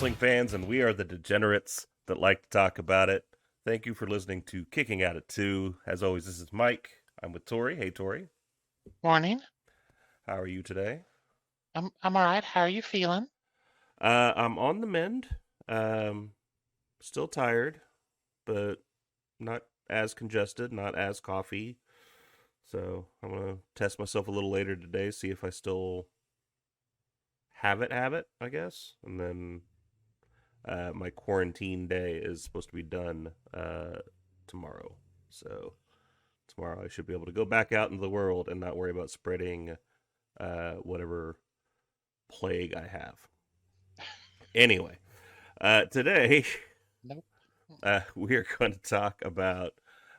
wrestling fans, and we are the degenerates that like to talk about it. Thank you for listening to Kicking Out at 2. As always, this is Mike. I'm with Tori. Hey, Tori. Morning. How are you today? I'm all right. How are you feeling? I'm on the mend. Um, Still tired, but not as congested, not as coffee. So I'm gonna test myself a little later today, see if I still have it, I guess. And then my quarantine day is supposed to be done tomorrow. So tomorrow I should be able to go back out into the world and not worry about spreading whatever plague I have. Anyway, today Nope. we are going to talk about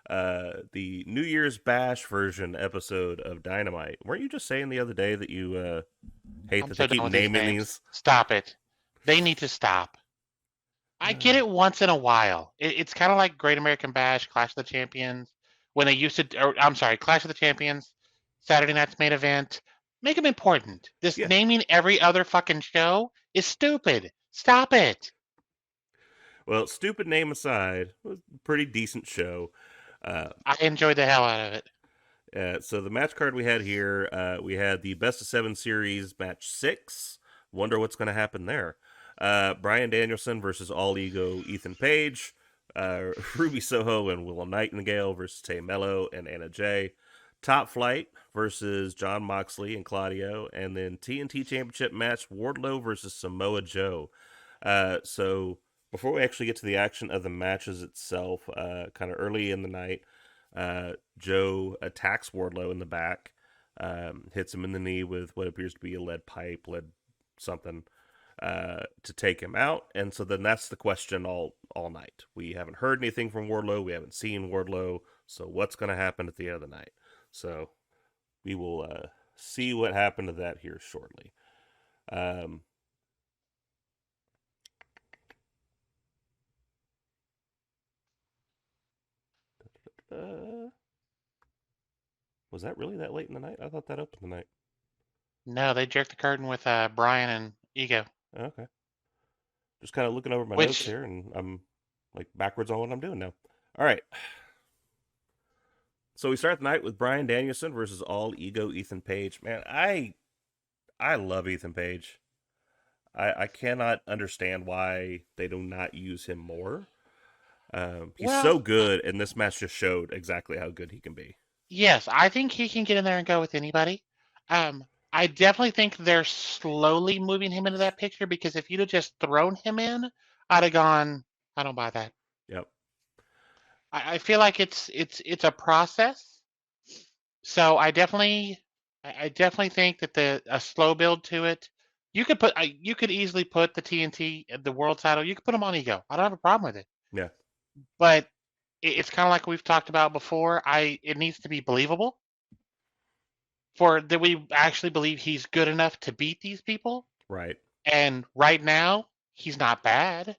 the New Year's Bash version episode of Dynamite. Weren't you just saying the other day that you hate I'm that they so keep done with these naming names. these? Stop it. They need to stop. I get it once in a while. It's kind of like Great American Bash, Clash of the Champions, when they used to, or I'm sorry, Clash of the Champions, Saturday night's main event. Make them important. This Yeah. naming every other fucking show is stupid. Stop it. Well, stupid name aside, it was a pretty decent show. Uh, I enjoyed the hell out of it. so the match card we had here, we had the best of 7 series match 6. Wonder what's going to happen there. Brian Danielson versus All Ego Ethan Page. Ruby Soho and Willow Nightingale versus Tay Mello and Anna Jay. Top Flight versus John Moxley and Claudio. And then TNT Championship match Wardlow versus Samoa Joe. So before we actually get to the action of the matches itself, kind of early in the night, Joe attacks Wardlow in the back, hits him in the knee with what appears to be a lead pipe, lead something, to take him out. And so then that's the question all night. We haven't heard anything from Wardlow. We haven't seen Wardlow. So what's going to happen at the end of the night? So we will see what happened to that here shortly. Um, uh, was that really that late in the night? I thought that opened the night. No, they jerked the curtain with Brian and Ego, Okay. Just kind of looking over my notes which here, and I'm like backwards on what I'm doing now. All right. So we start the night with Brian Danielson versus All Ego Ethan Page. Man, I love Ethan Page. I cannot understand why they do not use him more. He's well, so good, and this match just showed exactly how good he can be. yes, I think he can get in there and go with anybody. I definitely think they're slowly moving him into that picture because if you'd have just thrown him in, I'd have gone, I don't buy that. Yep. I feel like it's a process. So I definitely think that the a slow build to it. You could easily put the TNT the world title. You could put him on Ego. I don't have a problem with it. Yeah. But it's kind of like we've talked about before. It needs to be believable for that we actually believe he's good enough to beat these people. Right. And right now, he's not bad,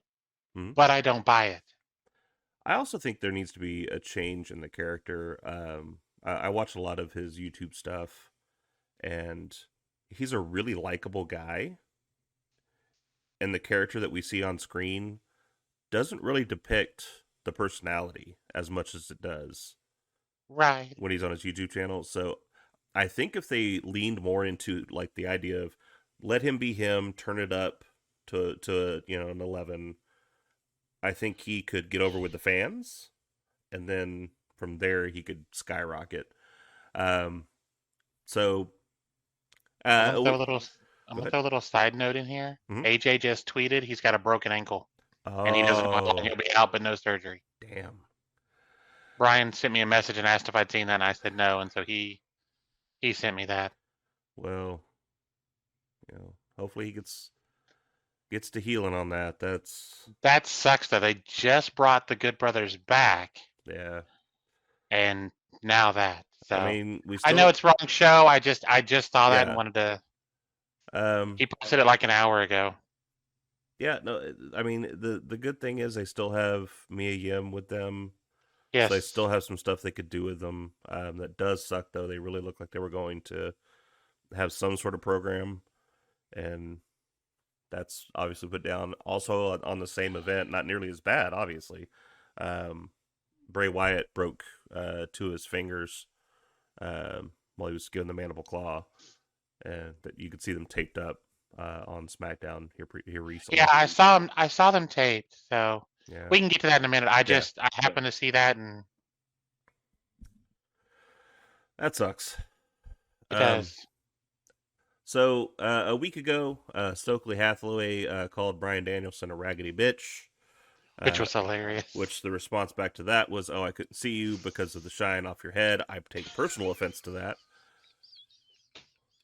Hmm. but I don't buy it. I also think there needs to be a change in the character. I watch a lot of his YouTube stuff, and he's a really likable guy. And the character that we see on screen doesn't really depict the personality as much as it does Right. when he's on his YouTube channel. So I think if they leaned more into like the idea of let him be him, turn it up to an 11, I think he could get over with the fans, and then from there he could skyrocket. Um, so I'm gonna uh, throw a little. I'm go gonna ahead. throw a little side note in here. Mhm. AJ just tweeted he's got a broken ankle, and he doesn't know how long Oh, he'll be out, but no surgery. damn. Brian sent me a message and asked if I'd seen that, and I said no, and so he sent me that. Well, hopefully he gets to healing on that. That's That sucks though. They just brought the Good Brothers back, yeah. and now that. I So mean, we I know still it's wrong show. I just saw that and yeah. wanted to. Um, He posted it like an hour ago. yeah, no, I mean the good thing is they still have Mia Yim with them, so they still Yes. have some stuff they could do with them. That does suck though. They really look like they were going to have some sort of program, and That's obviously put down. Also on the same event, not nearly as bad, obviously. Um, Bray Wyatt broke two of his fingers while he was given the mandible claw, and that you could see them taped up on SmackDown here Yeah, recently. I saw them taped, so Yeah, we can get to that in a minute. yeah, I happened to see that, and that sucks. it Um, does, so a week ago, Stokely Hathaway called Brian Danielson a raggedy bitch. which Uh, was hilarious. which the response back to that was, "Oh, I couldn't see you because of the shine off your head. I take personal offense to that.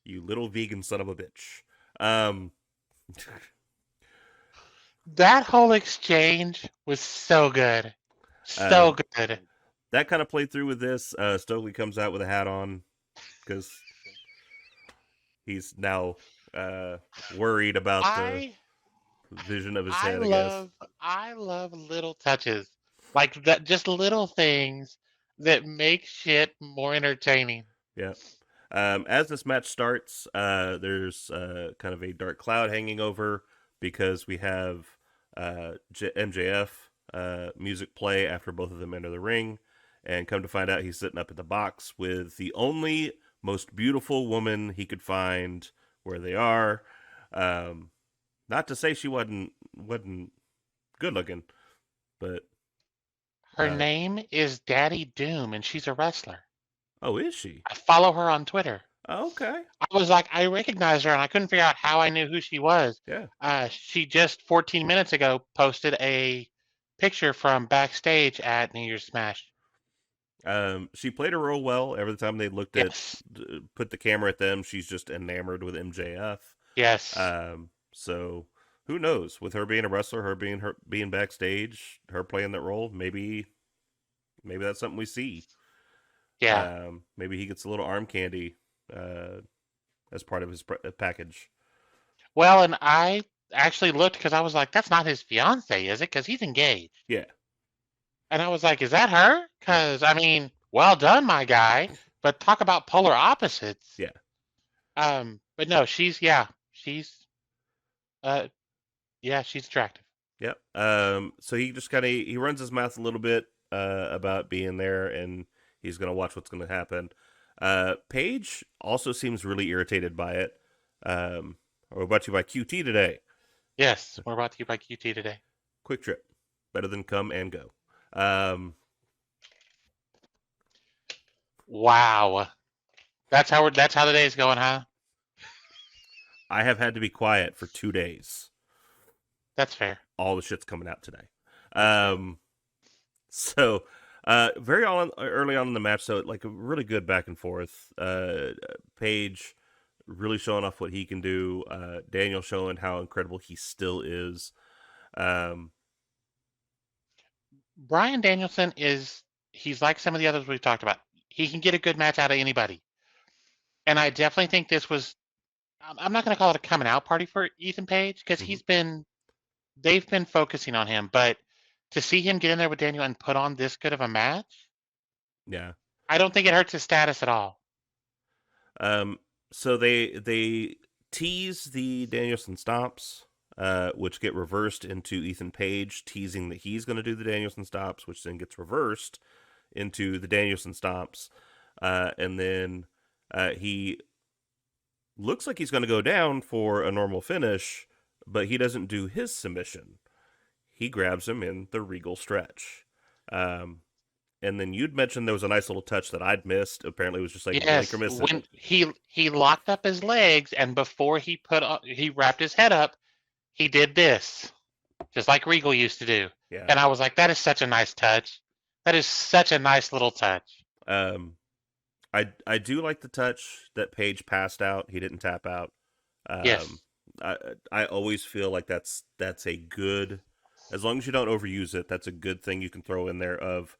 You little vegan son of a bitch." Um, That whole exchange was so good, so um, good. that kind of played through with this. Stokely comes out with a hat on because he's now uh, worried about the I vision of his I head, I guess. love I love little touches like that, just little things that make shit more entertaining. Yeah. As this match starts, there's kind of a dark cloud hanging over because we have MJF music play after both of them enter the ring. And come to find out, he's sitting up in the box with the only most beautiful woman he could find where they are. Um, Not to say she wasn't good looking, but Her uh, name is Daddy Doom, and she's a wrestler. oh, is she? I follow her on Twitter. Oh, okay, I was like, I recognized her, and I couldn't figure out how I knew who she was. yeah. She just 14 minutes ago posted a picture from backstage at New Year's Smash. She played her role well. Every time they Yes, put the camera at them, she's just enamored with MJF. yes, So who knows? With her being a wrestler, her being backstage, her playing that role, maybe that's something we see. yeah. Maybe he gets a little arm candy uh, as part of his package. Well, and I actually looked because I was like, that's not his fiance, is it? Because he's engaged. Yeah, And I was like, is that her? yeah, Because, I mean, well done, my guy. But talk about polar opposites. yeah, But no, she's, uh, yeah, she's attractive. yep. So he just kind of he runs his mouth a little bit about being there, and he's gonna watch what's gonna happen. Paige also seems really irritated by it. We're brought to you by QT today. Yes, we're about to get by QT today. Quick Trip, better than come and go. Um, Wow. That's how the day's going, huh? I have had to be quiet for 2 days. That's fair. All the shit's coming out today. That's fair. Um, so very early on in the match, so like a really good back and forth. Page really showing off what he can do. Daniel showing how incredible he still is. Um, Brian Danielson he's like some of the others we've talked about. He can get a good match out of anybody. And I definitely think this was, I'm not going to call it a coming out party for Ethan Page because mhm, they've been focusing on him. But to see him get in there with Daniel and put on this good of a match, yeah. I don't think it hurts his status at all. Um, so they tease the Danielson stops, which get reversed into Ethan Page teasing that he's going to do the Danielson stops, which then gets reversed into the Danielson stops, and then he looks like he's going to go down for a normal finish, but he doesn't do his submission. He grabs him in the Regal stretch. Um, and then you'd mentioned there was a nice little touch that I'd missed. Apparently, it was just like blink or Yes, miss it. when he locked up his legs and before he wrapped his head up, he did this, just like Regal used to do. Yeah. And I was like, that is such a nice touch. That is such a nice little touch. Um, I do like the touch that Page passed out. He didn't tap out. Um, Yes. I always feel like that's a good, as long as you don't overuse it, that's a good thing you can throw in there. Of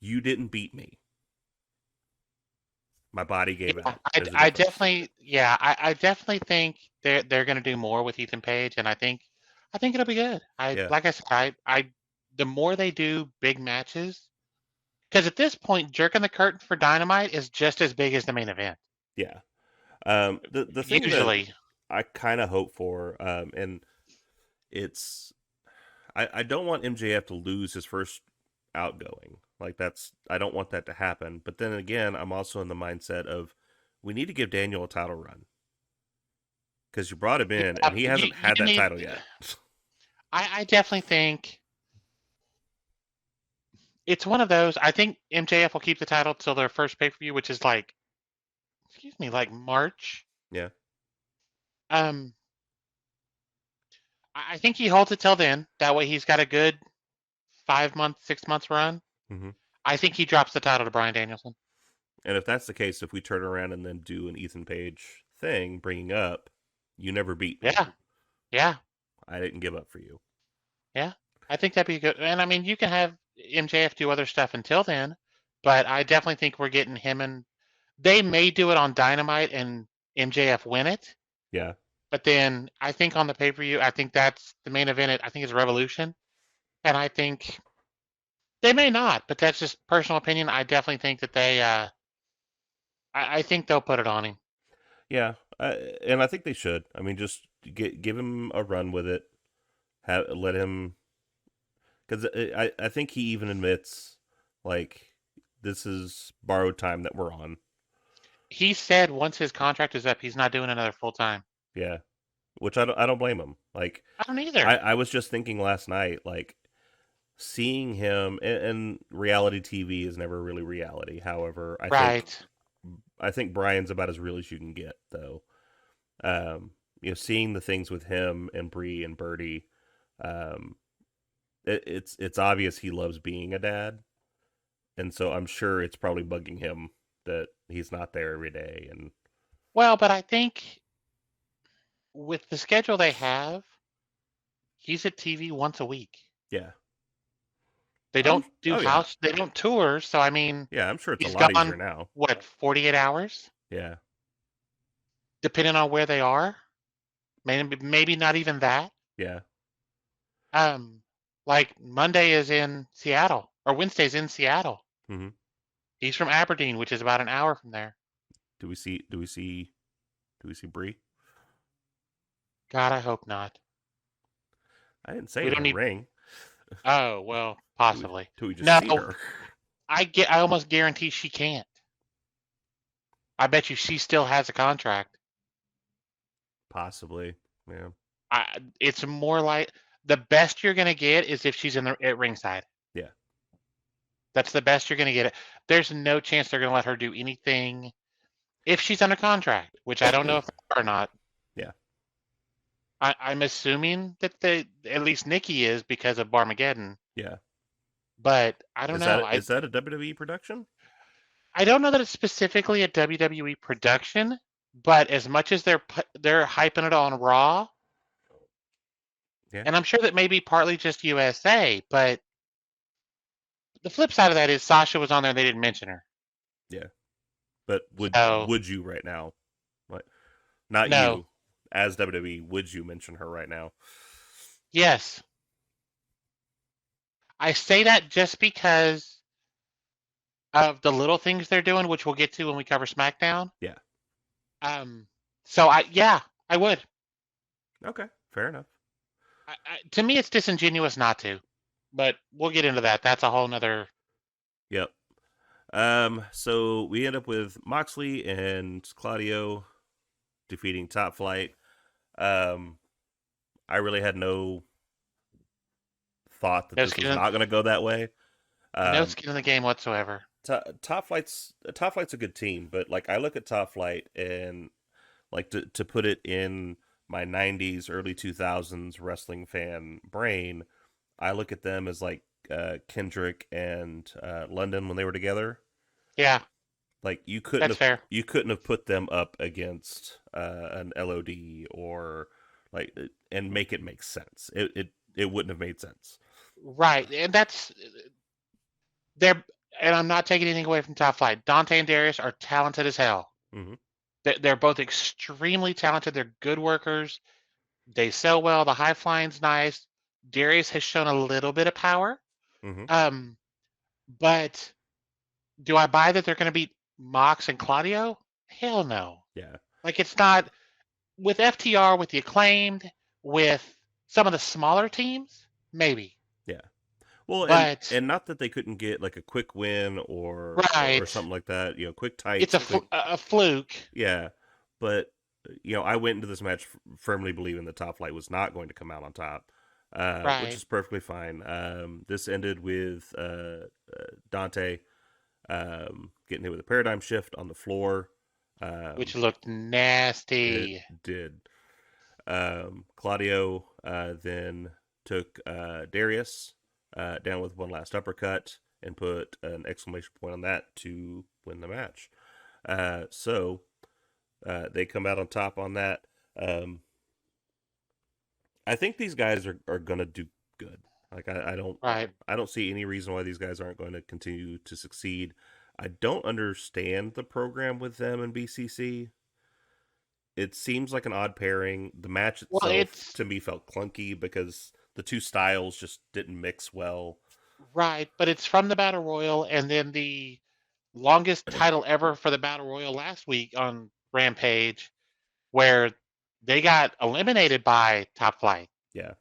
you didn't beat me, my body gave Yeah, out. There's a difference. I definitely think they're gonna do more with Ethan Page, and I think it'll be good. Yeah, Like I said, the more they do big matches, because at this point, jerking the curtain for Dynamite is just as big as the main event. yeah. The thing that Usually, I kind of hope for, and it's I don't want MJF to lose his first outgoing. Like I don't want that to happen. But then again, I'm also in the mindset of we need to give Daniel a title run because you brought him in Yeah, and he you hasn't had you that need. title yet. I definitely think it's one of those. I think MJF will keep the title till their first pay per view, which is like, excuse me, like March. Yeah. Um, I think he holds it till then. That way, he's got a good 5 months, 6 months run. Hmm. I think he drops the title to Bryan Danielson. And if that's the case, if we turn around and then do an Ethan Page thing, bringing up, you never beat me. Yeah, yeah, I didn't give up for you. yeah. I think that'd be good. And I mean, you can have MJF do other stuff until then, but I definitely think we're getting him and they may do it on Dynamite and MJF win it. Yeah. But then I think on the pay per view, I think that's the main event. I think it's Revolution, and I think they may not, but that's just personal opinion. I definitely think that they. I think they'll put it on him. Yeah. And I think they should. I mean, just give him a run with it. Let him, because I think he even admits like this is borrowed time that we're on. He said once his contract is up, he's not doing another full time. Yeah, which I don't blame him. Like I don't either. I was just thinking last night, like seeing him and reality TV is never really reality. However, Right. I think Brian's about as real as you can get, though. Seeing the things with him and Bree and Birdie, um, it's obvious he loves being a dad, and so I'm sure it's probably bugging him that he's not there every day. And Well, but I think with the schedule they have, he's at TV once a week. yeah, They I'm don't do oh yeah, house. They don't tour. So I mean, yeah, I'm sure it's a he's lot easier gone now. what 48 hours, Yeah, depending on where they are. Maybe not even that. yeah. Um, like Monday is in Seattle or Wednesday's in Seattle. Hmm. He's from Aberdeen, which is about an hour from there. Do we see? Do we see? Do we see Bree? God, I hope not. I didn't say We in don't the need. ring. Oh well, possibly. Do we just No, see her? I almost guarantee she can't. I bet you she still has a contract. Possibly. Yeah. It's more like the best you're gonna get is if she's in the at ringside. Yeah. That's the best you're gonna get. There's no chance they're gonna let her do anything if she's under contract, which I don't know if they are or not. Yeah. I'm assuming that at least Nikki is because of Barmageddon, Yeah. but I don't know. Is that a WWE production? I don't know that it's specifically a WWE production, but as much as they're hyping it on Raw, Yeah. and I'm sure that may be partly just USA, but the flip side of that is Sasha was on there and they didn't mention her. Yeah. But So would you right now? Like not no, you as WWE, would you mention her right now? yes, I say that just because of the little things they're doing, which we'll get to when we cover SmackDown. Yeah. Um, so yeah, I would. Okay. Fair enough. To me, it's disingenuous not to, but we'll get into that. That's a whole nother. Yep. So we end up with Moxley and Claudio defeating Top Flight. Um I really had no thought that No this was skin, not going to go that way. no Um, skin in the game whatsoever. Top Flight's a good team, but like I look at Top Flight and like to put it in my 90s early 2000s wrestling fan brain, I look at them as like Kendrick and London when they were together. Yeah, Like that's fair. you couldn't have put them up against an LOD or like and make it make sense. It wouldn't have made sense. Right, and that's they're. And I'm not taking anything away from Top Flight. Dante and Darius are talented as hell. Hmm. They're both extremely talented. They're good workers. They sell well. The high flying's nice. Darius has shown a little bit of power. Hmm. Um, but do I buy that they're going to beat Mox and Claudio? Hell no. Yeah. Like it's not with FTR, with the acclaimed, with some of the smaller teams, maybe. Yeah. Well, But and not that they couldn't get like a quick win or right, something like that. You know, quick it's tights, a quick. a fluke. Yeah, but I went into this match firmly believing the top flight was not going to come out on top, which Right, is perfectly fine. This ended with Dante getting hit with a paradigm shift on the floor. which Um, looked it nasty. did. Claudio then took Darius down with one last uppercut and put an exclamation point on that to win the match. So they come out on top on that. Um, I think these guys are gonna do good. Like Right. I don't see any reason why these guys aren't going to continue to succeed. I don't understand the program with them and BCC. It seems like an odd pairing. The match Well, itself it's to me felt clunky because the two styles just didn't mix well. right, but it's from the Battle Royal, and then the longest title ever for the Battle Royal last week on Rampage, where they got eliminated by Top Flight. Yeah,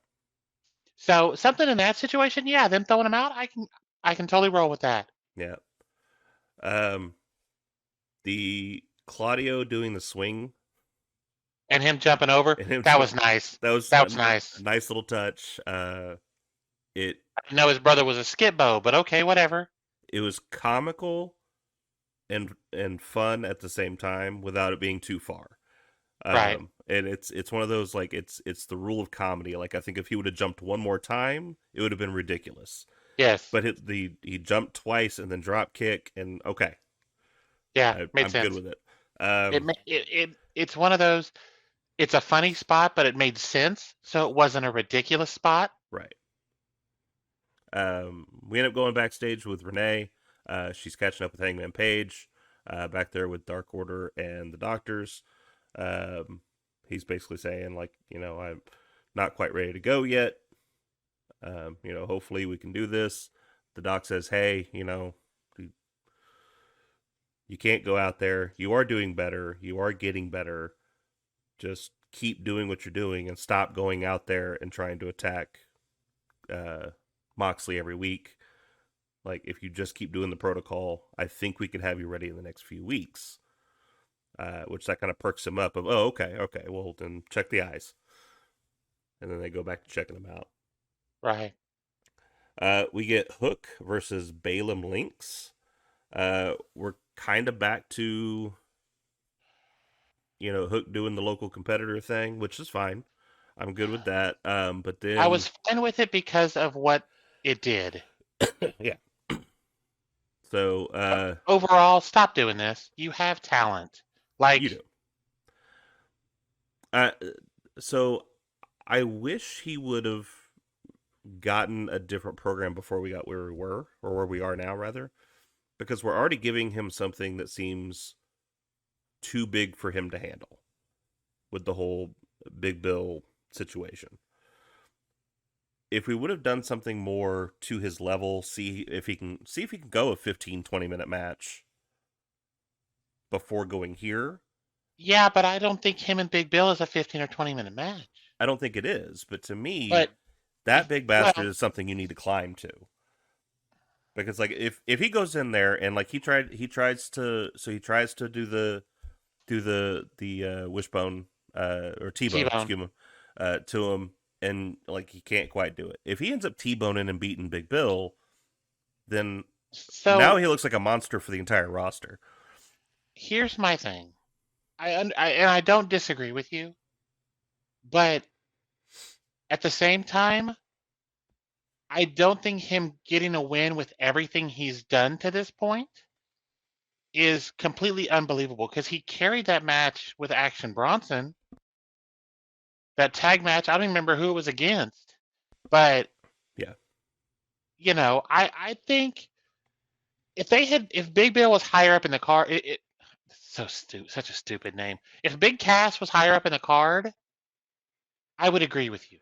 So something in that situation, yeah, them throwing them out, I can totally roll with that. yeah. Um, the Claudio doing the swing And him jumping over, and him that was nice. that was That was nice. nice little touch. It I didn't know his brother was a skipbo, but okay, whatever. it was comical and fun at the same time without it being too far. Right. And it's one of those like it's the rule of comedy. Like I think if he would have jumped one more time, it would have been ridiculous. Yes. But he jumped twice and then drop kick and okay, Yeah, made I'm good sense. with it. It it's one of those. It's a funny spot, but it made sense, so it wasn't a ridiculous spot. Right. We end up going backstage with Renee. She's catching up with Hangman Page, back there with Dark Order and the Doctors. Um, he's basically saying like, I'm not quite ready to go yet. Hopefully we can do this. The Doc says, hey, you can't go out there. You are doing better. You are getting better. Just keep doing what you're doing and stop going out there and trying to attack uh, Moxley every week. Like, if you just keep doing the protocol, I think we could have you ready in the next few weeks. Which that kind of perks him up of, oh, okay, well, then check the eyes. And then they go back to checking them out. Right. We get Hook versus Balaam Lynx. We're kind of back to, Hook doing the local competitor thing, which is fine. I'm good with that. But I then, was fine with it because of what it did. yeah. So, Overall, stop doing this. You have talent. you do. Like, Uh, so I wish he would have gotten a different program before we got where we were, or where we are now, rather, because we're already giving him something that seems too big for him to handle with the whole Big Bill situation. If we would have done something more to his level, see if he can go a 15-20 minute match before going here. yeah, but I don't think him and Big Bill is a 15 or 20-minute match. I don't think it is, but to But me, that big bastard well, is something you need to climb to. Because like if he goes in there and like he tries to do the wishbone or T-bone, T-Bone. excuse me, to him, and like he can't quite do it. If he ends up T-boning and beating Big Bill, then now So he looks like a monster for the entire roster. here's my thing. And I don't disagree with you, but at the same time, I don't think him getting a win with everything he's done to this point is completely unbelievable because he carried that match with Action Bronson. That tag match, I don't even remember who it was against, but Yeah, I think if Big Bill was higher up in the card, such a stupid name. If Big Cass was higher up in the card, I would agree with you.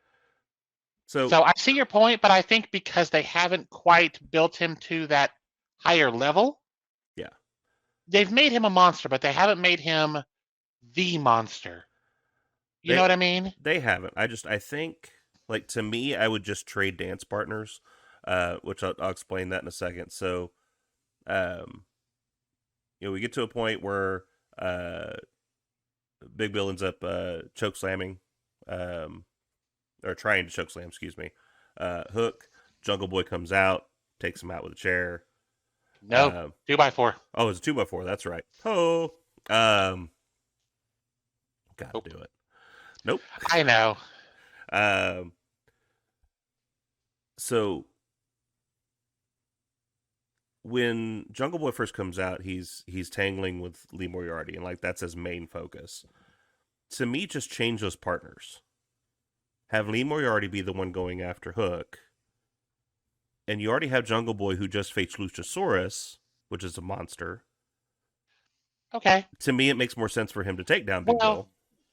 so So I see your point, but I think because they haven't quite built him to that higher level, yeah, they've made him a monster, but they haven't made him the monster. You know they what I mean? they haven't. I think. Like to me, I would just trade dance partners, which I'll explain that in a second. So, um, we get to a point where uh, Big Bill ends up choke slamming, um, or trying to choke slam, excuse me. Hook, Jungle Boy comes out, takes him out with a chair. Nope. Uh, 2x4. oh, it's a 2x4. That's right. Oh, um, gotta Nope. do it. Nope. I know. Um, so when Jungle Boy first comes out, he's tangling with Lee Moriarty, and like that's his main focus. To me, just change those partners. Have Lee Moriarty be the one going after Hook, and you already have Jungle Boy who just faced Luchasaurus, which is a monster. Okay. To me, it makes more sense for him to take down Big Well, Bill.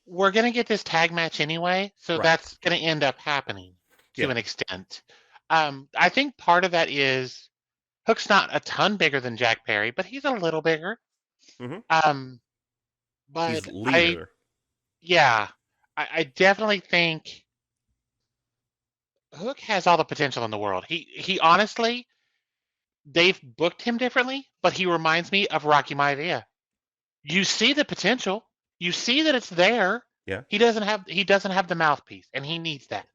we're going to get this tag match anyway, so Right. that's going to end up happening to Yeah. an extent. I think part of that is Hook's not a ton bigger than Jack Perry, but he's a little bigger. Mm-hmm. Um, He's but leaner. yeah, I definitely think Hook has all the potential in the world. He honestly, they've booked him differently, but he reminds me of Rocky Maivia. You see the potential. You see that it's there. Yeah. He doesn't have the mouthpiece, and he needs that.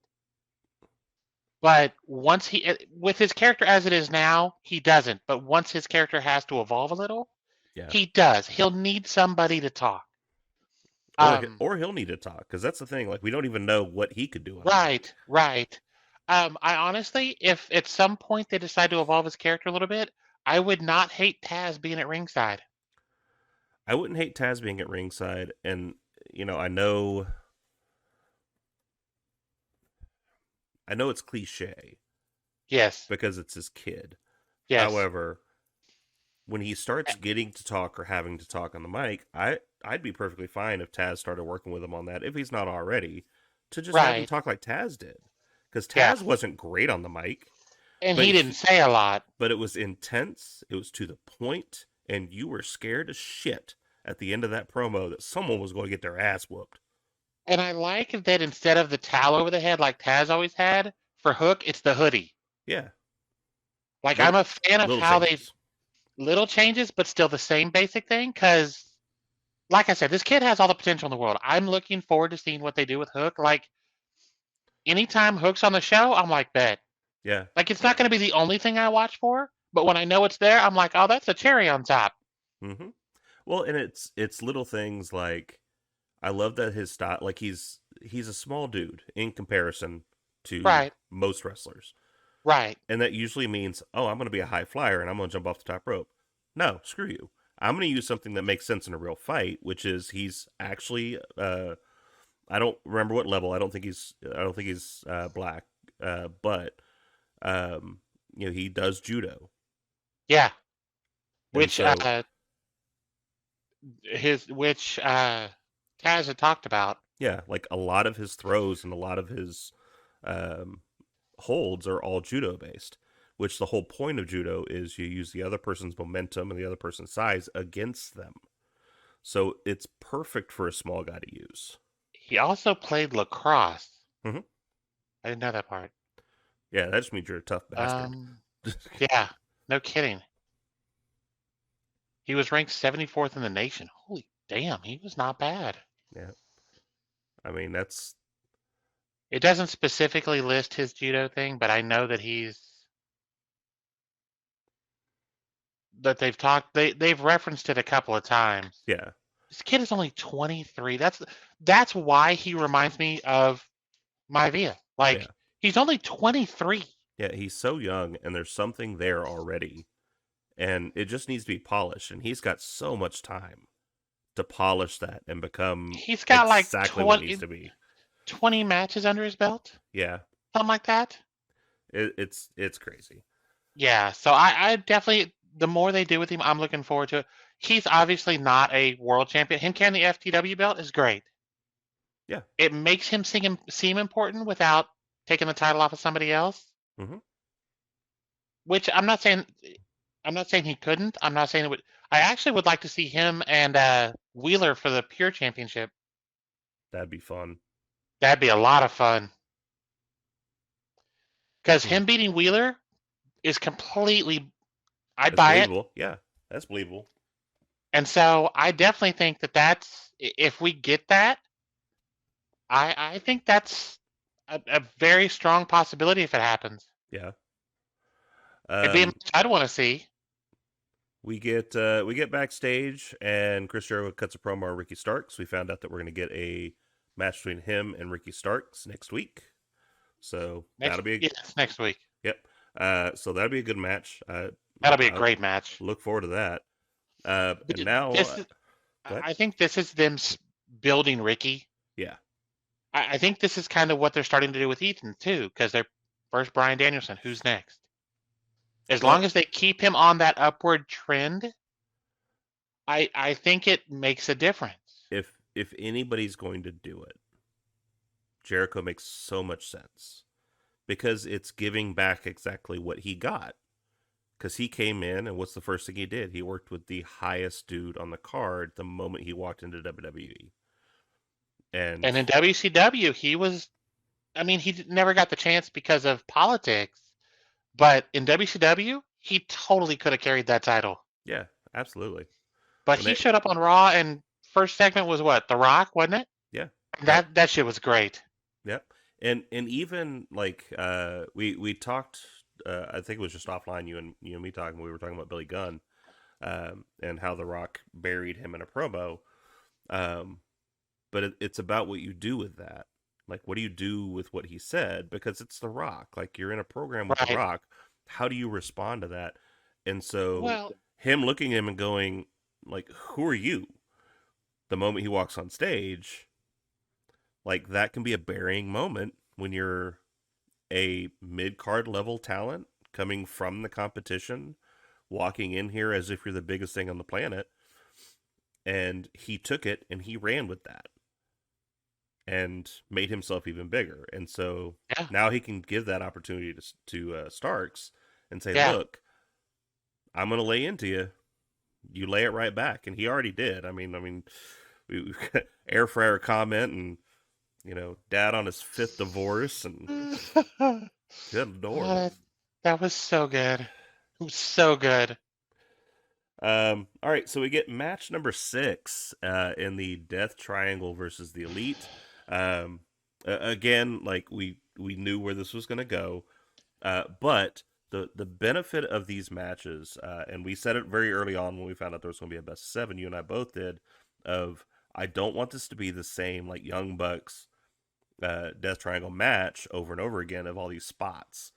But once with his character as it is now, he doesn't. But once his character has to evolve a little, Yeah. he does. He'll need somebody to talk. Or Um, or he'll need to talk because that's the thing. Like we don't even know what he could do on a right, mic. right. I honestly, if at some point they decide to evolve his character a little bit, I would not hate Taz being at ringside. I wouldn't hate Taz being at ringside, and I know it's cliche Yes, because it's his kid. yes, However, when he starts getting to talk or having to talk on the mic, I'd be perfectly fine if Taz started working with him on that if he's not already, to just have him right, talk like Taz did, because yeah. Taz wasn't great on the mic, And but he didn't say a lot. but it was intense, it was to the point, and you were scared as shit at the end of that promo that someone was going to get their ass whooped. And I like that instead of the towel over the head like Taz always had, for Hook, it's the hoodie. Yeah, Like I'm little a fan of little how they changes. little changes, but still the same basic thing. Because, like I said, this kid has all the potential in the world. I'm looking forward to seeing what they do with Hook. Like anytime Hook's on the show, I'm like, bet. Yeah. Like it's not going to be the only thing I watch for, but when I know it's there, I'm like, oh, that's a cherry on top. Mm-hmm. Well, and it's little things like I love that his style, like he's a small dude in comparison to Right, most wrestlers, right. and that usually means, oh, I'm going to be a high flyer and I'm going to jump off the top rope. No, screw you. I'm going to use something that makes sense in a real fight, which is he's actually I don't remember what level. I don't think he's black, but he does judo, Yeah. and Which so Taz had talked about. yeah, like a lot of his throws and a lot of his um, holds are all judo based, which the whole point of judo is you use the other person's momentum and the other person's size against them. So it's perfect for a small guy to use. He also played lacrosse. Mm-hmm. I didn't know that part. Yeah, that just means you're a tough bastard. Yeah, no kidding. He was ranked 74th in the nation. Holy damn, he was not bad. Yeah, I mean that's It doesn't specifically list his judo thing, but I know that they've referenced it a couple of times. yeah, This kid is only 23. That's why he reminds me of Maivia. yeah, Like he's only 23. yeah. He's so young, and there's something there already, and it just needs to be polished. And he's got so much time to polish that and become He's got like exactly what it needs to be. 20 matches under his belt, Yeah, something like that. it's crazy. Yeah, so I definitely, the more they do with him, I'm looking forward to it. He's obviously not a world champion. Him carrying the FTW belt is great. Yeah. It makes him seem important without taking the title off of somebody else. Mm-hmm. Which I'm not saying he couldn't. I'm not saying it would. I actually would like to see him and Wheeler for the Pure Championship. That'd be fun. That'd be a lot of fun. Because Mhm. him beating Wheeler is completely, I That's buy it. believable. Yeah, that's believable. And so I definitely think that if we get that, I think that's a very strong possibility if it happens. Yeah. It'd be a Um, match I'd want to see. we get backstage, and Chris Jericho cuts a promo on Ricky Starks. We found out that we're going to get a match between him and Ricky Starks next week. So that'll be Yes, next week. yep. So that'll be a good match. That'll be a I great match. look forward to that. And now, This is, go ahead. I think this is them building Ricky. Yeah, I think this is kind of what they're starting to do with Ethan too, because they're first Brian Danielson. Who's next? As well, long as they keep him on that upward trend, I think it makes a difference. if anybody's going to do it, Jericho makes so much sense because it's giving back exactly what he got. Because he came in, and what's the first thing he did? He worked with the highest dude on the card the moment he walked into WWE. And And in WCW, he was, I mean, he never got the chance because of politics, but in WCW, he totally could have carried that title. yeah, absolutely. But When he they, showed up on Raw, and first segment was what? The Rock, wasn't it? yeah, And yep, that shit was great. yep. And even like we talked. I think it was just offline. You and me talking. We were talking about Billy Gunn, and how The Rock buried him in a promo. Um, but it's about what you do with that. Like, what do you do with what he said? Because it's The Rock. Like, you're in a program with The Right. Rock. How do you respond to that? And so, Well, him looking at him and going, like, who are you? The moment he walks on stage, like, that can be a burying moment when you're a mid card level talent coming from the competition, walking in here as if you're the biggest thing on the planet. And he took it and he ran with that and made himself even bigger. And so yeah, now he can give that opportunity to Starks and say, yeah. "Look, I'm going to lay into you. You lay it right back." And he already did. We air fryer comment, and dad on his fifth divorce, and Oh, good lord. that was so good. It was so good. All right, so we get match number 6 in the Death Triangle versus the Elite. Again, like we knew where this was going to go, but the benefit of these matches, and we said it very early on when we found out there was going to be a best of 7. You and I both did. Of I don't want this to be the same like Young Bucks Death Triangle match over and over again of all these spots,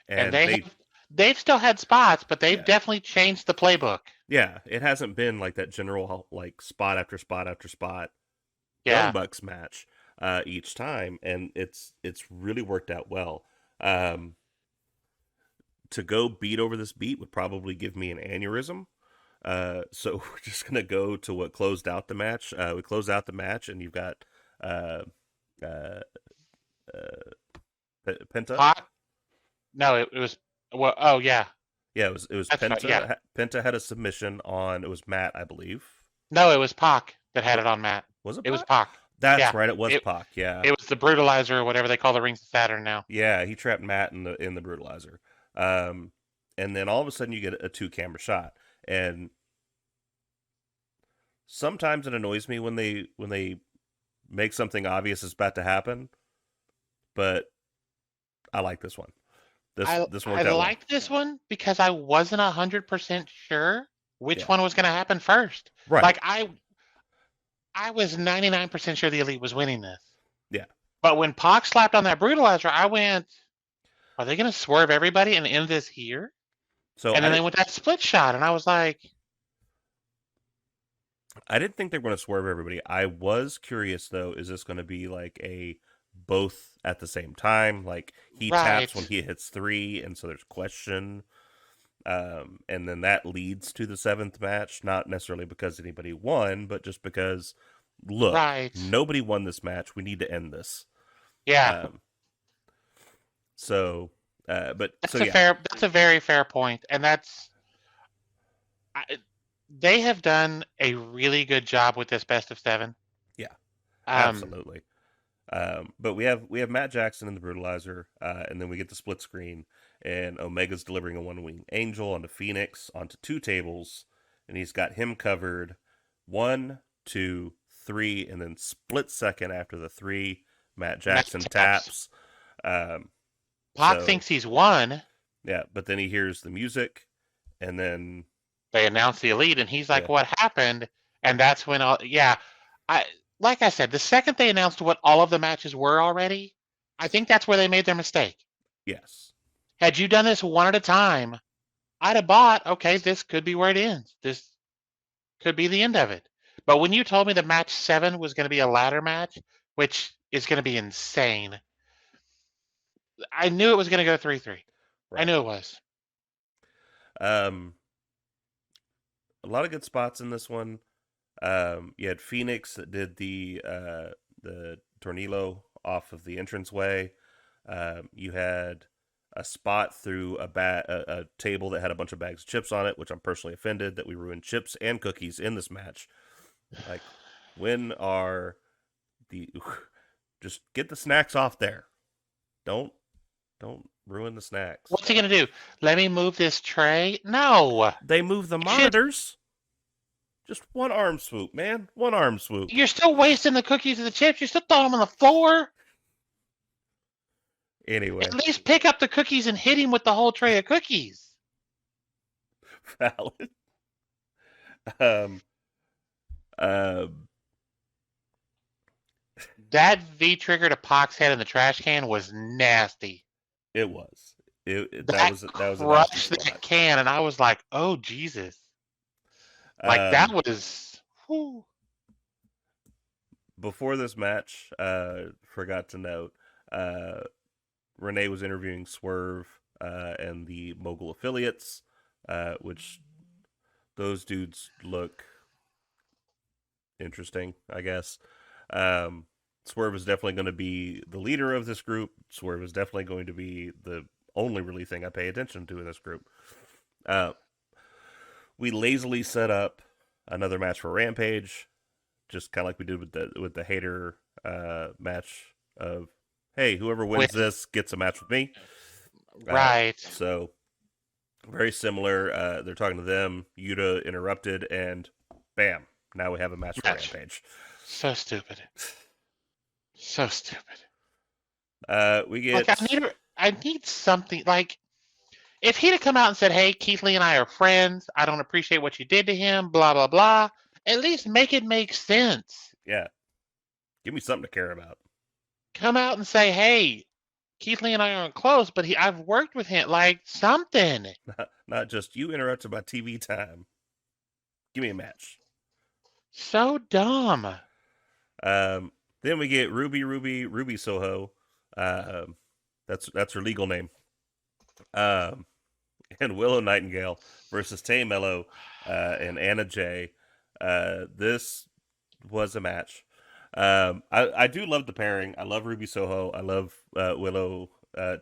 And and they they've still had spots, but they've yeah. definitely changed the playbook. Yeah, it hasn't been like that general like spot after spot after spot Young Yeah. Bucks match each time, and it's really worked out well. Um, to go beat over this beat would probably give me an aneurysm. So we're just gonna go to what closed out the match. We close out the match, and you've got uh, uh, Penta. Pot? No, it was. Well, oh yeah, Yeah, it was that's right. Yeah. Penta. Penta had a submission on. It was Matt, I believe. No, it was Pac that had What it on Matt. was it? It was Pac? Pac. That's Yeah. right. It was It Pac. Yeah. it was the brutalizer or whatever they call the rings of Saturn now. Yeah, he trapped Matt in the brutalizer. Um, and then all of a sudden you get a two camera shot. And sometimes it annoys me when they make something obvious is about to happen, but I like this one. This I worked out well. like this one because I wasn't 100% sure which Yeah. one was going to happen first. Right. Like I was 99% sure the Elite was winning this. Yeah. But when Pac slapped on that brutalizer, I went, are they going to swerve everybody and end this here? So And then they went that split shot, and I was like, I didn't think they were going to swerve everybody. I was curious though, is this going to be like a both at the same time? Like he taps when right, he hits 3, and so there's question. And then that leads to the 7th match, not necessarily because anybody won, but just because, look, right. nobody won this match. We need to end this. Yeah, Um, so, so that's yeah, that's a very fair point, and I, they have done a really good job with this best of 7. yeah, Um, absolutely. But we have Matt Jackson in the Brutalizer, and then we get the split screen, and Omega's delivering a one wing angel onto Phoenix onto two tables, and he's got him covered 1, 2, 3, and then split second after the three, Matt Matt Jackson taps. taps. Um, Pac so thinks he's won. yeah, but then he hears the music, and then They announce the elite, and he's like, yeah, "What happened?" And that's when, yeah, I like I said, the second they announced what all of the matches were already, I think that's where they made their mistake. yes, Had you done this one at a time, I'd have bought, okay, this could be where it ends. This could be the end of it. But when you told me the match 7 was going to be a ladder match, which is going to be insane, I knew it was going to go 3-3. I right. knew it was. Um, a lot of good spots in this one. You had Phoenix that did the tornillo off of the entranceway. You had a spot through a table that had a bunch of bags of chips on it, which I'm personally offended that we ruined chips and cookies in this match. Like, when are the just get the snacks off there? Don't don't ruin the snacks. What's he going to do? Let me move this tray? No. They move the You should. monitors. Just one arm swoop, man. One arm swoop. You're still wasting the cookies and the chips. You're still throwing them on the floor. At Anyway, least pick up the cookies and hit him with the whole tray of cookies. valid. Um, uh, That V trigger to Pac's head in the trash can was nasty. it was. That That was a nasty crushed that spot. can, and I was like, "Oh Jesus!" Like that Um, was. Whew. Before this match, forgot to note, uh, Renee was interviewing Swerve and the Mogul affiliates, which those dudes look interesting, I guess. Um, Swerve is definitely going to be the leader of this group. Swerve is definitely going to be the only really thing I pay attention to in this group. Uh, we lazily set up another match for Rampage, just kind of like we did with the hater match of, hey, whoever wins With this gets a match with me. right, So very similar. They're talking to them. Yuta interrupted, and bam! Now we have a match for match. Rampage. So stupid. So stupid. We Like get I need something like if he'd have come out and said, "Hey, Keith Lee and I are friends. I don't appreciate what you did to him." Blah blah blah. At least make it make sense. yeah. Give me something to care about. Come out and say, "Hey, Keith Lee and I aren't close, but I've worked with him." Like something. Not just you interrupted my TV time. Give me a match. So dumb. Um, then we get Ruby Soho. Um, that's her legal name. Um, and Willow Nightingale versus Tay Mello and Anna Jay. This was a match. I do love the pairing. I love Ruby Soho. I love Willow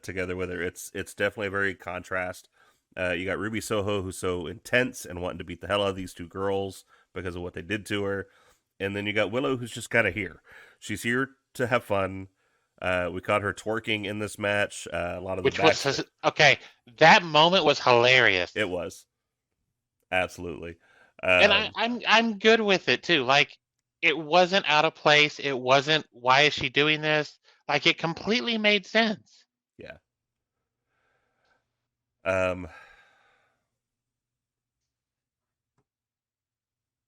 together with her. It's definitely a very contrast. You got Ruby Soho, who's so intense and wanting to beat the hell out of these two girls because of what they did to her, and then you got Willow, who's just kind of here. She's here to have fun. We caught her twerking in this match. A lot of the Which back. was okay. That moment was hilarious. It was absolutely. And Um, I'm good with it too. Like it wasn't out of place. It wasn't why is she doing this? Like it completely made sense. yeah. Um,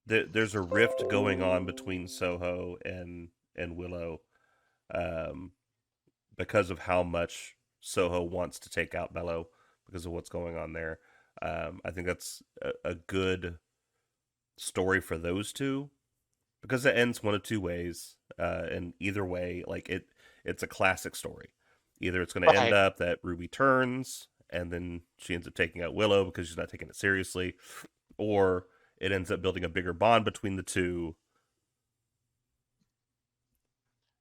there's a rift going on between Soho and Willow, um, because of how much Soho wants to take out Mello because of what's going on there. I think that's a good story for those two because it ends one of two ways, and either way, like it's a classic story. Either it's going to end Right. up that Ruby turns and then she ends up taking out Willow because she's not taking it seriously, or it ends up building a bigger bond between the two.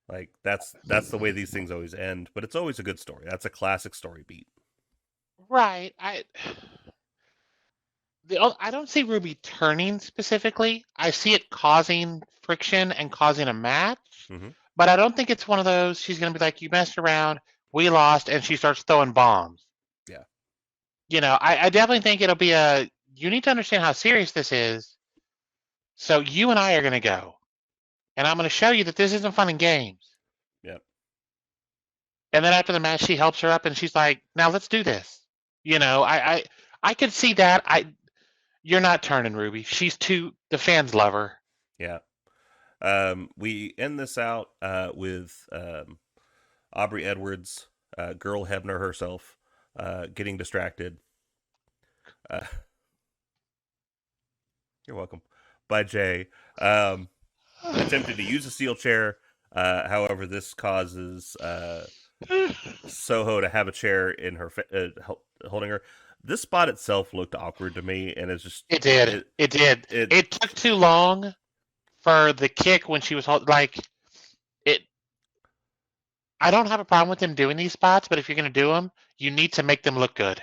Like that's the way these things always end, but it's always a good story. That's a classic story beat. Right. I don't see Ruby turning specifically. I see it causing friction and causing a match, Mm-hmm. but I don't think it's one of those she's going to be like, you messed around, we lost, and she starts throwing bombs. Yeah. I definitely think it'll be you need to understand how serious this is. So you and I are going to go, and I'm going to show you that this isn't fun and games. Yep. And then after the match, she helps her up, and she's like, now let's do this. I could see that. You're not turning, Ruby. The fans love her. Yeah. We end this out with Aubrey Edwards, girl Hebner herself, getting distracted. Uh, you're welcome. By Jay. Attempted to use a steel chair. However, this causes Soho to have a chair in her holding her. This spot itself looked awkward to me, and it's just It did. It did. It took too long for the kick when she was like it. I don't have a problem with them doing these spots, but if you're going to do them, you need to make them look good.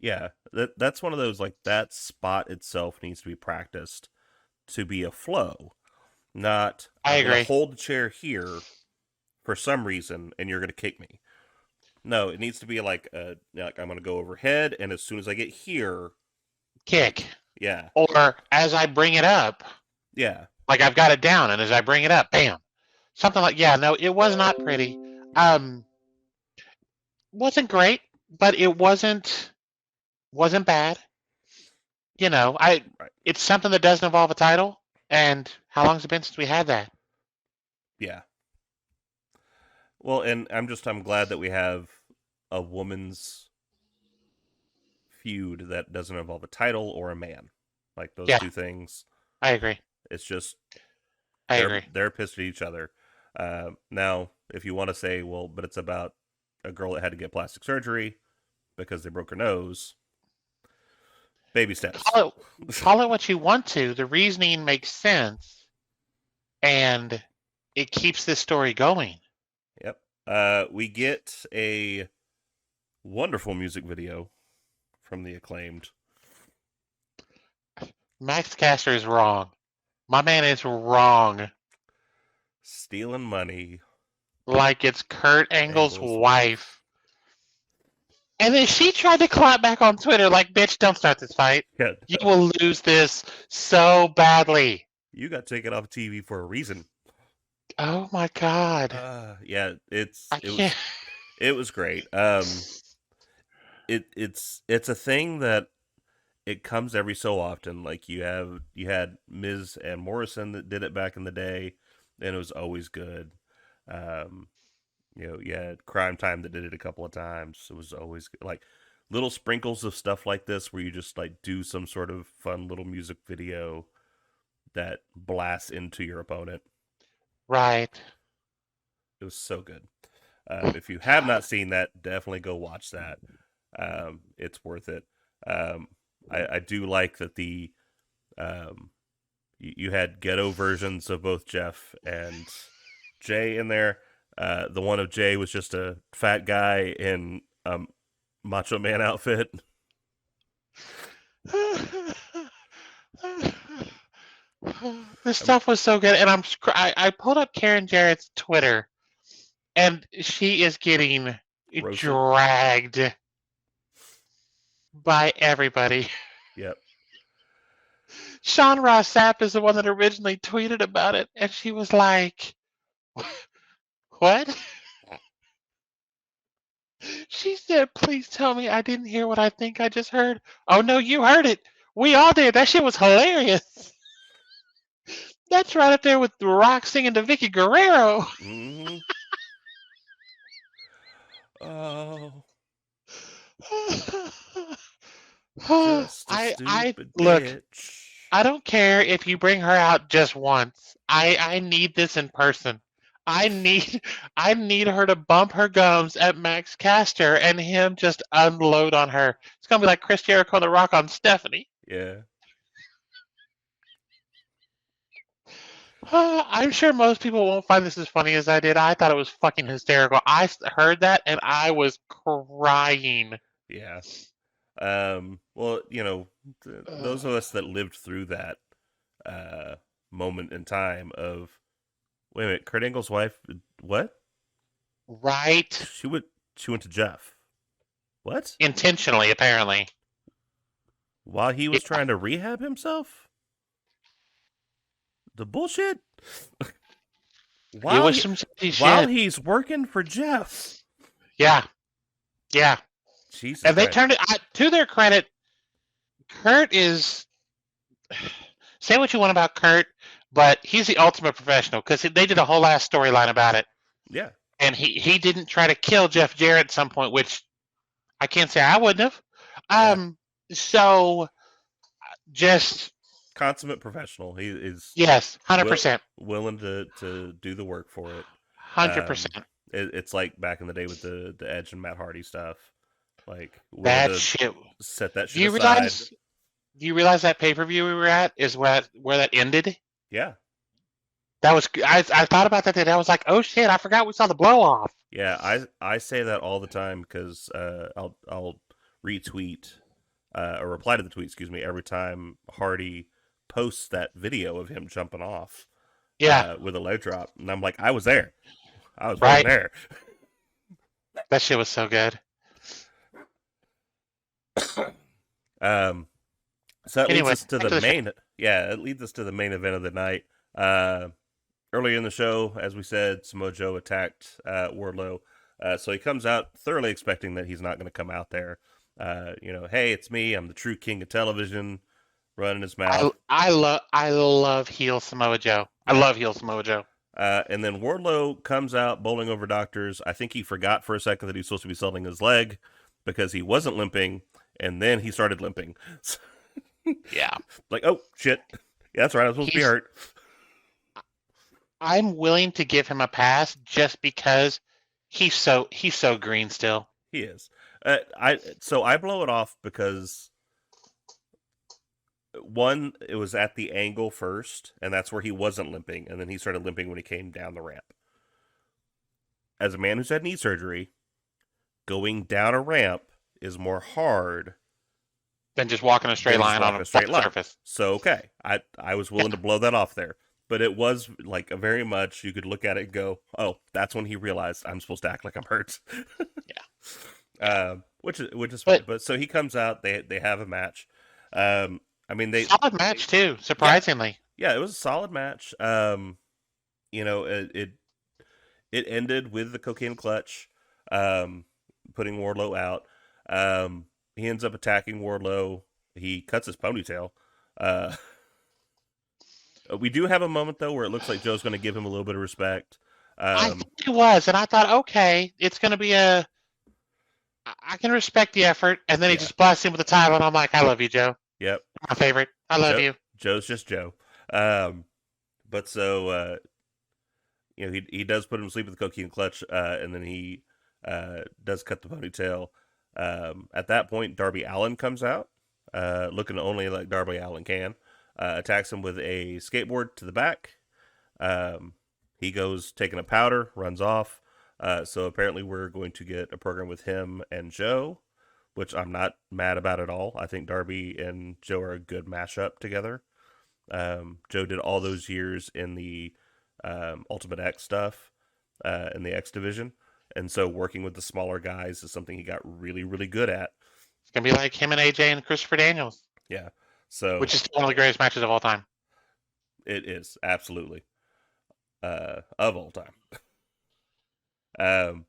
Yeah, that's one of those, like, that spot itself needs to be practiced to be a flow, not I I'm going to agree. hold the chair here for some reason and you're going to kick me. No, it needs to be like I'm going to go overhead, and as soon as I get here, Kick. yeah, Or as I bring it up, yeah, like I've got it down, and as I bring it up, bam. Something like, yeah, no, it was not pretty. Um, wasn't great, but it wasn't bad. right, It's something that doesn't involve a title. And how long's it been since we had that? yeah. Well, and I'm glad that we have a woman's feud that doesn't involve a title or a man. Like, those Yeah, two things, I agree. it's just I they're agree. they're pissed at each other. Now, if you want to say, well, but it's about a girl that had to get plastic surgery because they broke her nose, baby steps. Call it what you want to. The reasoning makes sense, and it keeps this story going. Yep. We get a wonderful music video from the acclaimed. Max Caster is wrong. My man is wrong. Stealing money. Like it's Kurt Angle's Angle's wife. wife. And then she tried to clap back on Twitter like, bitch, don't start this fight. Yeah. You will lose this so badly. You got taken off TV for a reason. Oh my god. Yeah, I can't. it was great. It's a thing that it comes every so often. Like, you had Miz and Morrison that did it back in the day, and it was always good. Um, you had Crime Time that did it a couple of times. It was always good. Like, little sprinkles of stuff like this where you just, like, do some sort of fun little music video that blasts into your opponent. Right. It was so good. If you have not seen that, definitely go watch that. It's worth it. I do like that um, you had ghetto versions of both Jeff and Jay in there. The one of Jay was just a fat guy in Macho Man outfit. This stuff was so good, and I pulled up Karen Jarrett's Twitter, and she is getting Roasted. dragged by everybody. Yep. Sean Ross Sapp is the one that originally tweeted about it, and she was like, "What?" She said, "Please tell me I didn't hear what I think I just heard." Oh no, you heard it. We all did. That shit was hilarious. That's right up there with The Rock singing to Vicky Guerrero. Mm-hmm. Oh, just a I stupid look. bitch. I don't care if you bring her out just once. I need this in person. I need I need her to bump her gums at Max Caster and him just unload on her. It's gonna be like Chris Jericho and The Rock on Stephanie. Yeah. I'm sure most people won't find this as funny as I did. I thought it was fucking hysterical. I heard that and I was crying. Yeah. Well, those of us that lived through that uh, moment in time of, wait a minute, Kurt Angle's wife What? Right. She went. She went to Jeff. What? Intentionally, apparently. While he Yeah, was trying to rehab himself? The bullshit. it While was he, some shitty while shit. he's working for Jeff. Yeah, yeah. Jesus And they Christ. turned it, to their credit, Kurt is, say what you want about Kurt, but he's the ultimate professional because they did a whole ass storyline about it. Yeah. And he didn't try to kill Jeff Jarrett at some point, which I can't say I wouldn't have. Yeah. So just, Consummate professional. He is yes, will, 100%. willing to do the work for it. Um, 100%. it's like back in the day with the Edge and Matt Hardy stuff. Like willing That to shit. set that Do shit you aside. realize? Do you realize that pay per view we were at is where that ended? Yeah. That was I thought about that today. I was like, oh shit, I forgot we saw the blow off. Yeah, I say that all the time because I'll retweet or reply to the tweet, excuse me, every time Hardy posts that video of him jumping off Yeah, with a leg drop, and I'm like, I was there, I was fucking right. there. That shit was so good. um, so that leads Anyway, us to back the to the show. main, yeah, it leads us to the main event of the night. Uh, Earlier in the show, as we said, Samoa Joe attacked Wardlow. So he comes out thoroughly expecting that he's not going to come out there. Hey, it's me. I'm the true king of television, running his mouth. I love heel Samoa Joe. I Yeah. love heel Samoa Joe. And then Wardlow comes out bowling over doctors. I think he forgot for a second that he was supposed to be selling his leg because he wasn't limping, and then he started limping. Yeah, Like, oh, shit. Yeah, that's right. I was supposed to be he's. hurt. I'm willing to give him a pass just because he's so green still. He is. I blow it off because one, it was at the angle first, and that's where he wasn't limping, and then he started limping when he came down the ramp. As a man who's had knee surgery, going down a ramp is more hard Than just walking a straight than just line on walking a a straight flat line. surface. So okay, I was willing to blow that off there, but it was like a very much you could look at it and go, oh, that's when he realized I'm supposed to act like I'm hurt. Yeah. Which is fine. But But so he comes out, they have a match. I mean solid match too, yeah, surprisingly. yeah, it was a solid match. It ended with the cocaine clutch, putting Wardlow out. He ends up attacking Wardlow. He cuts his ponytail. Uh, we do have a moment though where it looks like Joe's going to give him a little bit of respect. I think it was, and I thought, okay, it's going to be I can respect the effort, and then he Yeah, just blasts him with the title, and I'm like, I love you, Joe. yep. My favorite. I love Joe, you. Joe's just Joe. Um, but so he does put him to sleep with the cocaine clutch, and then he does cut the ponytail. At that point, Darby Allin comes out, looking only like Darby Allin can. Attacks him with a skateboard to the back. He goes taking a powder, runs off. So apparently, we're going to get a program with him and Joe, which I'm not mad about at all. I think Darby and Joe are a good mashup together. Joe did all those years in the Ultimate X stuff in the X division, and so working with the smaller guys is something he got really, really good at. It's going to be like him and AJ and Christopher Daniels, Yeah, so which is one of the greatest matches of all time. it is absolutely of all time. Um,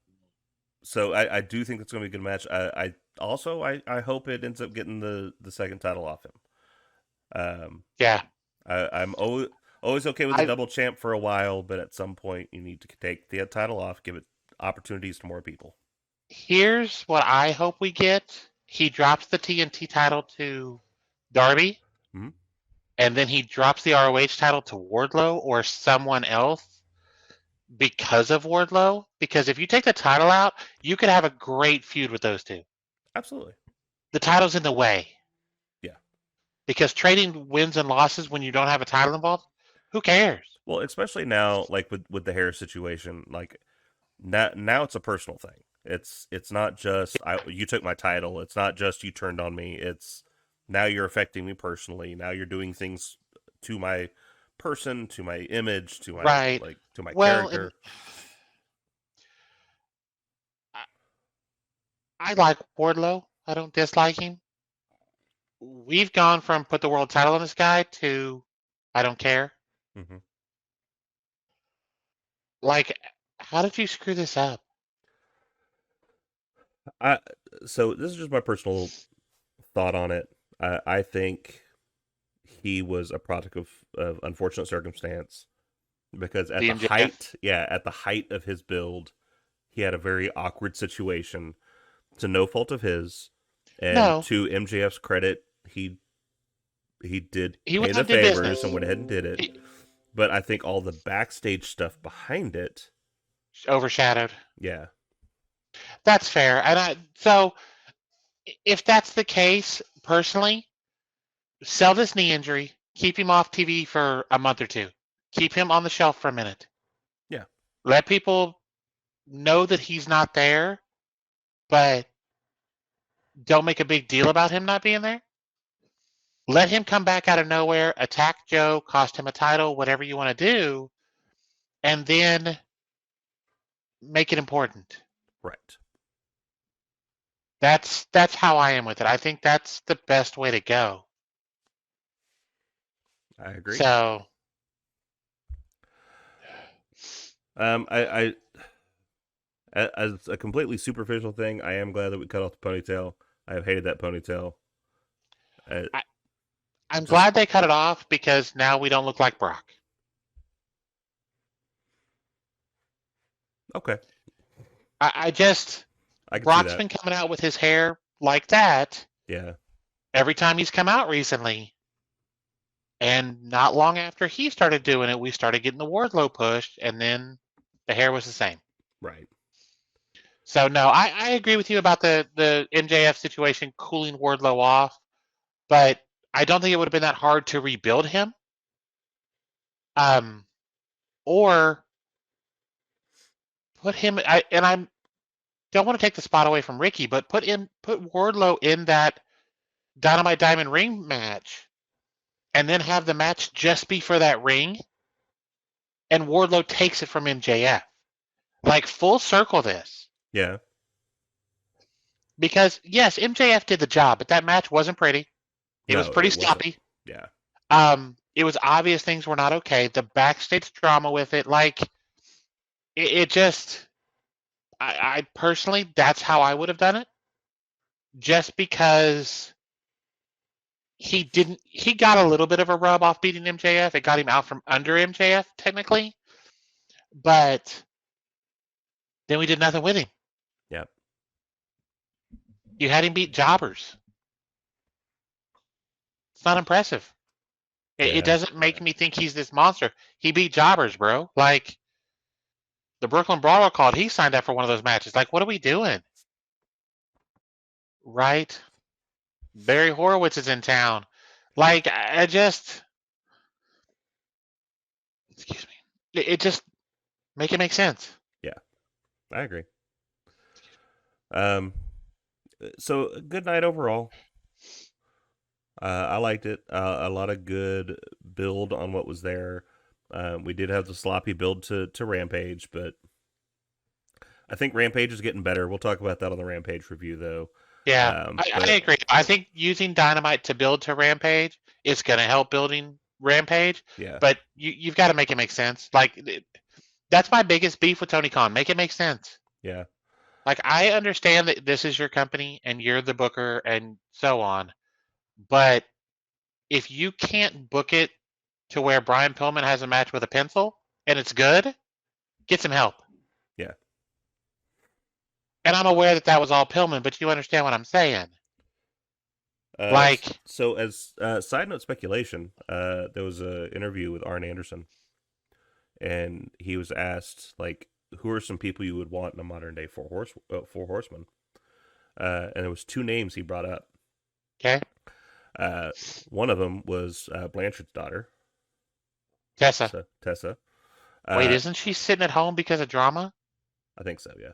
so I do think it's going to be a good match. I also I hope it ends up getting the second title off him. Yeah. I'm always okay with the I double champ for a while, but at some point you need to take the title off, give it opportunities to more people. Here's what I hope we get. He drops the TNT title to Darby, Hmm. and then he drops the ROH title to Wardlow or someone else because of Wardlow. Because if you take the title out, you could have a great feud with those two. Absolutely. The title's in the way. Yeah. Because trading wins and losses when you don't have a title involved, who cares? Well, especially now, like with the hair situation, like now it's a personal thing. It's not just you took my title. It's not just you turned on me. It's now you're affecting me personally. Now you're doing things to my person, to my image, to my Right. to my Well, and character. I like Wardlow. I don't dislike him. We've gone from put the world title on this guy to I don't care. Hmm. Like, how did you screw this up? I so this is just my personal thought on it. I think he was a product of unfortunate circumstance because at The the MJF? height, yeah, at the height of his build, he had a very awkward situation to no fault of his, and No, to MJF's credit, he did he pay went out the and did favors business. and went ahead and did it. He But I think all the backstage stuff behind it, overshadowed. yeah, That's fair. And so if that's the case, personally, sell this knee injury, keep him off TV for a month or two, keep him on the shelf for a minute, yeah, let people know that he's not there, but don't make a big deal about him not being there. Let him come back out of nowhere, attack Joe, cost him a title, whatever you want to do, and then make it important. right. That's how I am with it. I think that's the best way to go. I agree. So I as a completely superficial thing, I am glad that we cut off the ponytail. I have hated that ponytail. Uh, I, I'm just glad they cut it off because now we don't look like Brock. okay, I just I can see Brock's that. been coming out with his hair like that Yeah, every time he's come out recently. And not long after he started doing it, we started getting the Wardlow pushed, and then the hair was the same. right. So no, I agree with you about the MJF situation cooling Wardlow off, but I don't think it would have been that hard to rebuild him. Um, or put him. And I don't want to take the spot away from Ricky, but put Wardlow in that Dynamite Diamond Ring match, and then have the match just be for that ring, and Wardlow takes it from MJF. Like full circle this. Yeah, Because yes, MJF did the job, but that match wasn't pretty. It was no, pretty it wasn't. sloppy. Yeah, It was obvious things were not okay. The backstage drama with it, like it just, I personally, that's how I would have done it. Just because he didn't, he got a little bit of a rub off beating MJF. It got him out from under MJF technically, but then we did nothing with him. yeah, You had him beat jobbers. It's not impressive. It yeah, doesn't make me think he's this monster. He beat jobbers, bro. Like the Brooklyn Brawler called, he signed up for one of those matches. Like, what are we doing? Right? Barry Horowitz is in town. Like, I just, excuse me. It just make it make sense. yeah. I agree. Um, so good night overall. I liked it. A lot of good build on what was there. We did have the sloppy build to Rampage, but I think Rampage is getting better. We'll talk about that on the Rampage review, though. Yeah, I But agree. I think using Dynamite to build to Rampage is going to help building Rampage, yeah, but you've got to make it make sense. Like, that's my biggest beef with Tony Khan. Make it make sense. yeah, Like, I understand that this is your company and you're the booker and so on, but if you can't book it to where Brian Pillman has a match with a pencil and it's good, get some help. yeah. And I'm aware that that was all Pillman, but you understand what I'm saying. Like, so as side note speculation, there was an interview with Arn Anderson, and he was asked like, who are some people you would want in a modern day four horsemen? And there was two names he brought up. okay, Uh, one of them was Blanchard's daughter, Tessa. Tessa. Wait, Uh, isn't she sitting at home because of drama? I think so, yeah.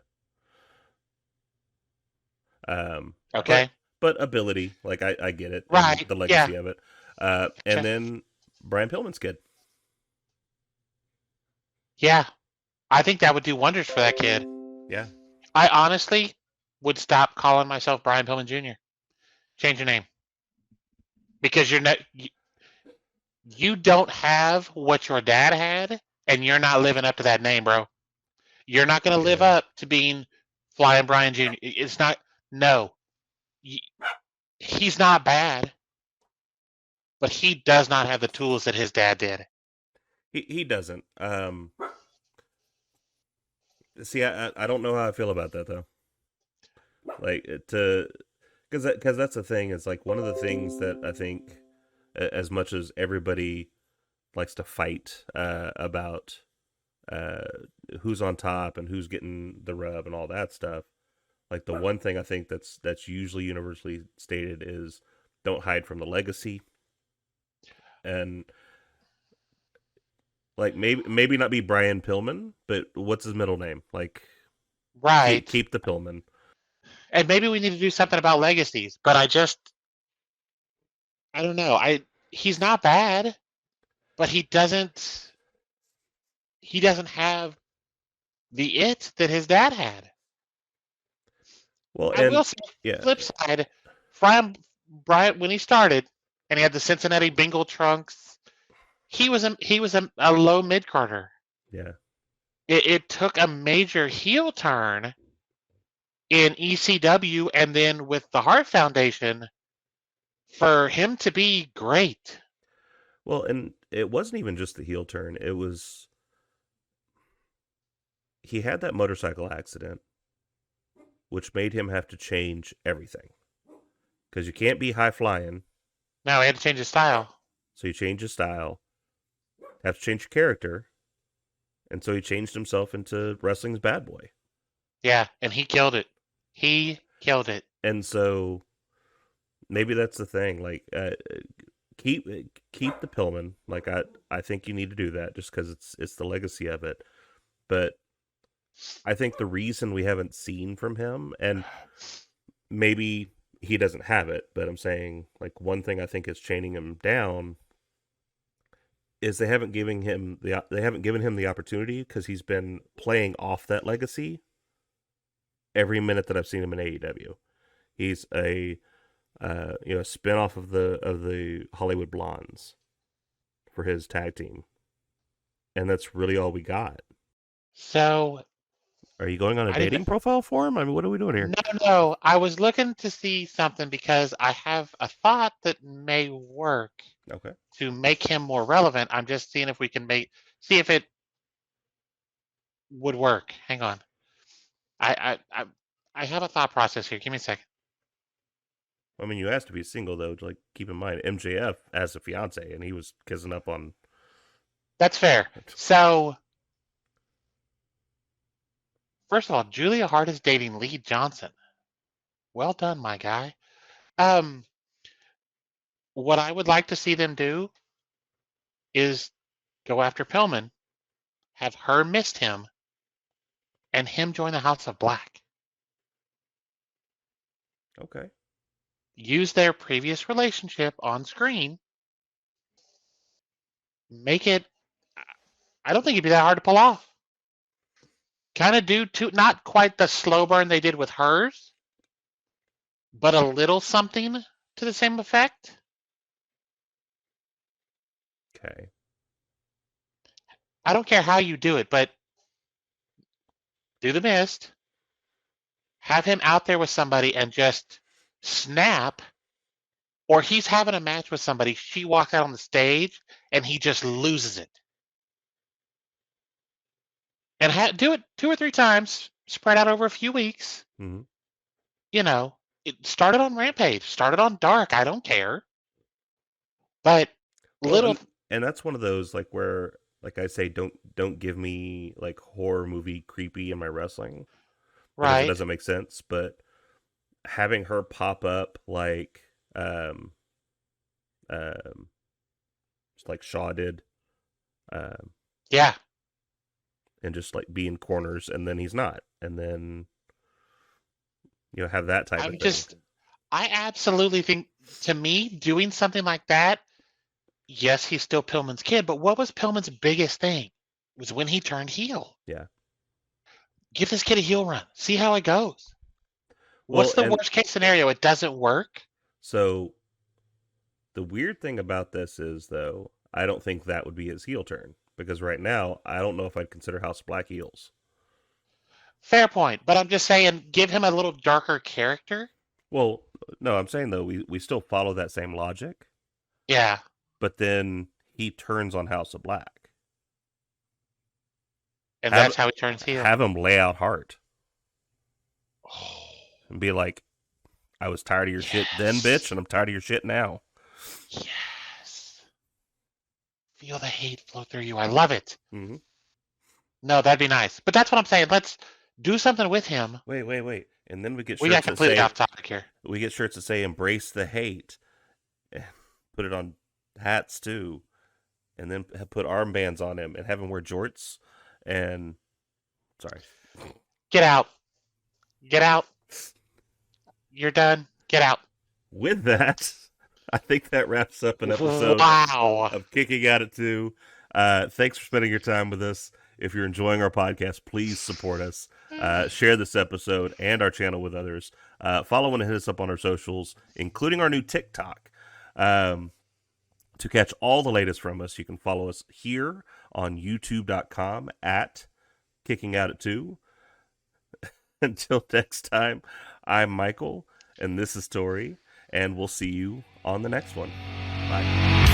Um, Okay, but ability, like I get it, and right, the yeah, legacy of it. And okay. then Brian Pillman's kid. Yeah. I think that would do wonders for that kid. Yeah, I honestly, would stop calling myself Brian Pillman Jr. Change your name because you don't have what your dad had, and you're not living up to that name, bro. You're not going to live Yeah. up to being Flying Brian Jr. It's not. No, he's not bad, but he does not have the tools that his dad did. He doesn't. See, I don't know how I feel about that though. Like to because that's the thing. It's like one of the things that I think, as much as everybody likes to fight about uh, who's on top and who's getting the rub and all that stuff. Like the one thing I think that's usually universally stated is don't hide from the legacy, and like maybe not be Brian Pillman, but what's his middle name? Like Right. keep the Pillman. And maybe we need to do something about legacies, but I don't know. He's not bad, but he doesn't have the it that his dad had. Well, I and will say, yeah, flip side, Brian when he started and he had the Cincinnati Bengal trunks, he was a low mid carder. yeah. It took a major heel turn in ECW and then with the Hart Foundation for him to be great. Well, and it wasn't even just the heel turn. It was he had that motorcycle accident, which made him have to change everything because you can't be high flying. Now he had to change his style. So you change his style, have to change your character, and so he changed himself into wrestling's bad boy. Yeah, and he killed it. He killed it. And so maybe that's the thing. Like keep keep the Pillman. Like I think you need to do that just because it's the legacy of it. But I think the reason we haven't seen from him, and maybe he doesn't have it, but I'm saying like one thing I think is chaining him down is they haven't given him the opportunity because he's been playing off that legacy every minute that I've seen him in AEW. He's a spinoff of the Hollywood Blondes for his tag team, and that's really all we got. So Are you going on a I didn't. dating profile for him? I mean, what are we doing here? No, no. I was looking to see something because I have a thought that may work Okay. to make him more relevant. I'm just seeing if we can see if it would work. Hang on. I have a thought process here. Give me a second. I mean, you have to be single though. Like, keep in mind, MJF has a fiance, and he was kissing up on. That's fair. So first of all, Julia Hart is dating Lee Johnson. Well done, my guy. Um, what I would like to see them do is go after Pillman, have her missed him, and him join the House of Black. Okay. Use their previous relationship on screen. Make it. I don't think it'd be that hard to pull off. Kind of do to not quite the slow burn they did with hers, but a little something to the same effect. Okay. I don't care how you do it, but do the mist. Have him out there with somebody and just snap, or he's having a match with somebody. She walks out on the stage and he just loses it. And do it 2 or 3 times, spread out over a few weeks. Mm-hmm. You know, it started on Rampage, started on Dark. I don't care, but Well, little and that's one of those like where like I say, don't give me like horror movie creepy in my wrestling because it right. doesn't make sense. But having her pop up like um just like Shaw did, um, Yeah, and just like be in corners, and then he's not, and then have that type of I'm thing. just. I absolutely think, to me, doing something like that. Yes, he's still Pillman's kid, but what was Pillman's biggest thing? It was when he turned heel. Yeah. Give this kid a heel run. See how it goes. Well, What's the and worst case scenario? It doesn't work. so the weird thing about this is, though, I don't think that would be his heel turn because right now I don't know if I'd consider House of Black heels. Fair point, but I'm just saying, give him a little darker character. Well, no, I'm saying though we still follow that same logic, Yeah, but then he turns on House of Black. and Have that's how he turns heel. have him lay out hard Oh, and be like, "I was tired of your shit then, bitch, yes, and I'm tired of your shit now." yes. Feel the hate flow through you. I love it. Mm-hmm. No, that'd be nice. But that's what I'm saying. Let's do something with him. Wait, and then we get We got shirts that completely say off topic here. "Embrace the hate," and put it on hats too, and then put armbands on him and have him wear jorts. And sorry, Get out. Get out. You're done. Get out. with that, I think that wraps up an episode Wow. of Kicking Out at 2. Thanks for spending your time with us. If you're enjoying our podcast, please support us. Share this episode and our channel with others. Follow and hit us up on our socials, including our new TikTok. To catch all the latest from us, you can follow us here on youtube.com at Kicking Out at 2. Until next time, I'm Michael, and this is Tori, and we'll see you on the next one. Bye.